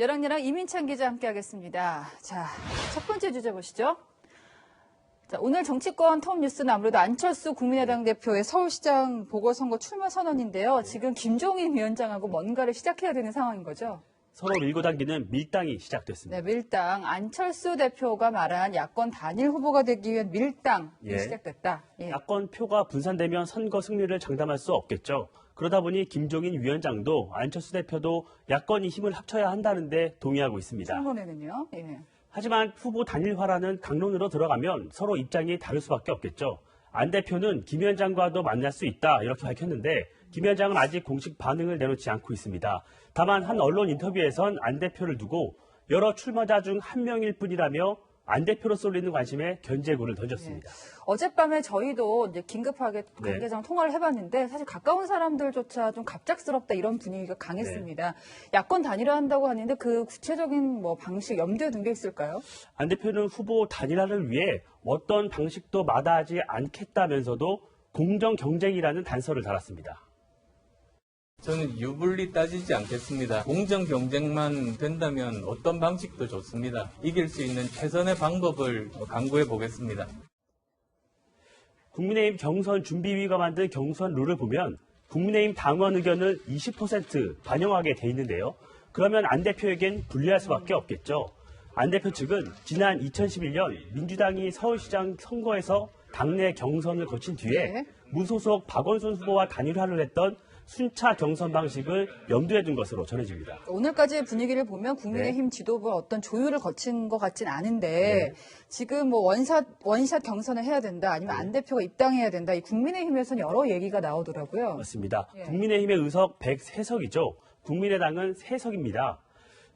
여랑여랑 이민찬 기자 함께하겠습니다. 자, 첫 번째 주제 보시죠. 자, 오늘 정치권 톱 뉴스는 아무래도 안철수 국민의당 대표의 서울시장 보궐선거 출마 선언인데요. 지금 김종인 위원장하고 뭔가를 시작해야 되는 상황인 거죠? 서로 밀고 당기는 밀당이 시작됐습니다. 네, 밀당. 안철수 대표가 말한 야권 단일 후보가 되기 위한 밀당이 시작됐다. 예. 야권 표가 분산되면 선거 승리를 장담할 수 없겠죠. 그러다 보니 김종인 위원장도 안철수 대표도 야권이 힘을 합쳐야 한다는데 동의하고 있습니다. 이번에는요. 예. 하지만 후보 단일화라는 강론으로 들어가면 서로 입장이 다를 수밖에 없겠죠. 안 대표는 김 위원장과도 만날 수 있다 이렇게 밝혔는데 김 위원장은 아직 공식 반응을 내놓지 않고 있습니다. 다만 한 언론 인터뷰에선 안 대표를 두고 여러 출마자 중 한 명일 뿐이라며 안 대표로 쏠리는 관심에 견제구를 던졌습니다. 네. 어젯밤에 저희도 이제 긴급하게 관계자랑 통화를 해봤는데 사실 가까운 사람들조차 좀 갑작스럽다 이런 분위기가 강했습니다. 야권 단일화한다고 하는데 그 구체적인 뭐 방식 염두에 둔 게 있을까요? 안 대표는 후보 단일화를 위해 어떤 방식도 마다하지 않겠다면서도 공정 경쟁이라는 단서를 달았습니다. 저는 유불리 따지지 않겠습니다. 공정 경쟁만 된다면 어떤 방식도 좋습니다. 이길 수 있는 최선의 방법을 강구해 보겠습니다. 국민의힘 경선 준비위가 만든 경선 룰을 보면 국민의힘 당원 의견을 20% 반영하게 돼 있는데요. 그러면 안 대표에겐 불리할 수밖에 없겠죠. 안 대표 측은 지난 2011년 민주당이 서울시장 선거에서 당내 경선을 거친 뒤에 무소속 박원순 후보와 단일화를 했던 순차 경선 방식을 염두에 둔 것으로 전해집니다. 오늘까지의 분위기를 보면 국민의힘 지도부가 어떤 조율을 거친 것 같진 않은데 지금 뭐 원샷 경선을 해야 된다 아니면 안 대표가 입당해야 된다 이 국민의힘에서는 여러 얘기가 나오더라고요. 맞습니다. 국민의힘의 의석 103석이죠. 국민의당은 3석입니다.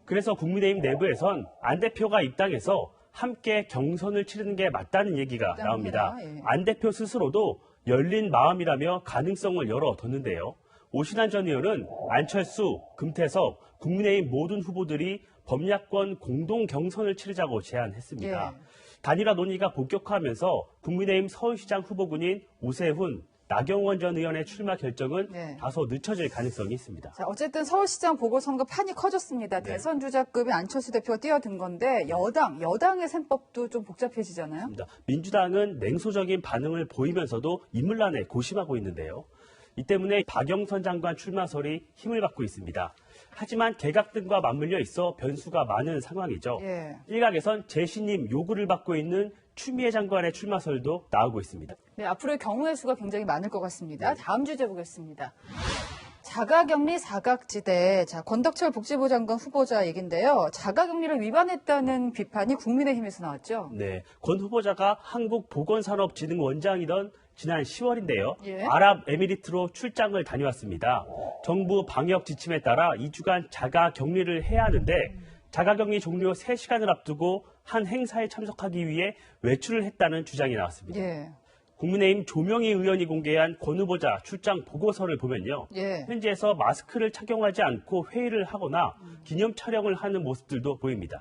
그래서 국민의힘 내부에선 안 대표가 입당해서 함께 경선을 치르는 게 맞다는 얘기가 나옵니다. 안 대표 스스로도 열린 마음이라며 가능성을 열어뒀는데요. 오신환 전 의원은 안철수, 금태섭, 국민의힘 모든 후보들이 범야권 공동 경선을 치르자고 제안했습니다. 단일화 논의가 본격화하면서 국민의힘 서울시장 후보군인 오세훈, 나경원 전 의원의 출마 결정은 다소 늦춰질 가능성이 있습니다. 자, 어쨌든 서울시장 보궐선거 판이 커졌습니다. 대선 주자급인 안철수 대표가 뛰어든 건데 여당의 셈법도 좀 복잡해지잖아요. 맞습니다. 민주당은 냉소적인 반응을 보이면서도 인물난에 고심하고 있는데요. 이 때문에 박영선 장관 출마설이 힘을 받고 있습니다. 하지만 개각 등과 맞물려 있어 변수가 많은 상황이죠. 일각에선 재신임 요구를 받고 있는 추미애 장관의 출마설도 나오고 있습니다. 네, 앞으로의 경우의 수가 굉장히 많을 것 같습니다. 다음 주제 보겠습니다. 자가격리 사각지대. 자, 권덕철 복지부 장관 후보자 얘긴데요. 자가격리를 위반했다는 비판이 국민의힘에서 나왔죠. 네, 권 후보자가 한국보건산업진흥원장이던 지난 10월인데요. 아랍에미리트로 출장을 다녀왔습니다. 정부 방역 지침에 따라 2주간 자가격리를 해야 하는데 자가격리 종료 3시간을 앞두고 한 행사에 참석하기 위해 외출을 했다는 주장이 나왔습니다. 국민의힘 조명희 의원이 공개한 권 후보자 출장 보고서를 보면요. 현지에서 마스크를 착용하지 않고 회의를 하거나 기념 촬영을 하는 모습들도 보입니다.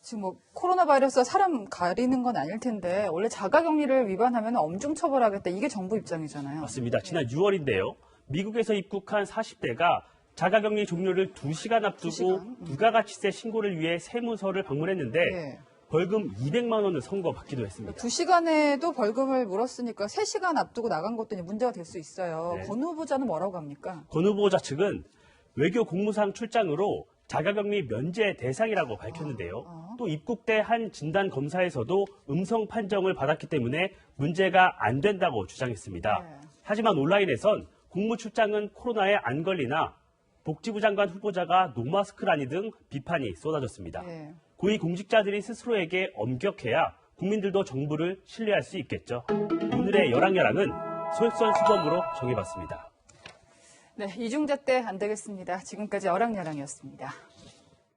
지금 뭐 코로나 바이러스가 사람 가리는 건 아닐 텐데 원래 자가격리를 위반하면 엄중 처벌하겠다. 이게 정부 입장이잖아요. 맞습니다. 지난 6월인데요. 미국에서 입국한 40대가 자가격리 종료를 2시간 앞두고 부가가치세 신고를 위해 세무서를 방문했는데 벌금 200만 원을 선고받기도 했습니다. 2시간에도 벌금을 물었으니까 3시간 앞두고 나간 것도 문제가 될 수 있어요. 권 후보자는 뭐라고 합니까? 권 후보자 측은 외교 공무상 출장으로 자가격리 면제 대상이라고 밝혔는데요. 또 입국 때 한 진단 검사에서도 음성 판정을 받았기 때문에 문제가 안 된다고 주장했습니다. 하지만 온라인에선 공무 출장은 코로나에 안 걸리나 복지부 장관 후보자가 노마스크라니 등 비판이 쏟아졌습니다. 고위공직자들이 스스로에게 엄격해야 국민들도 정부를 신뢰할 수 있겠죠. 오늘의 여랑여랑은 솔선수범으로 정해봤습니다. 네, 이중잣대 안 되겠습니다. 지금까지 여랑여랑이었습니다.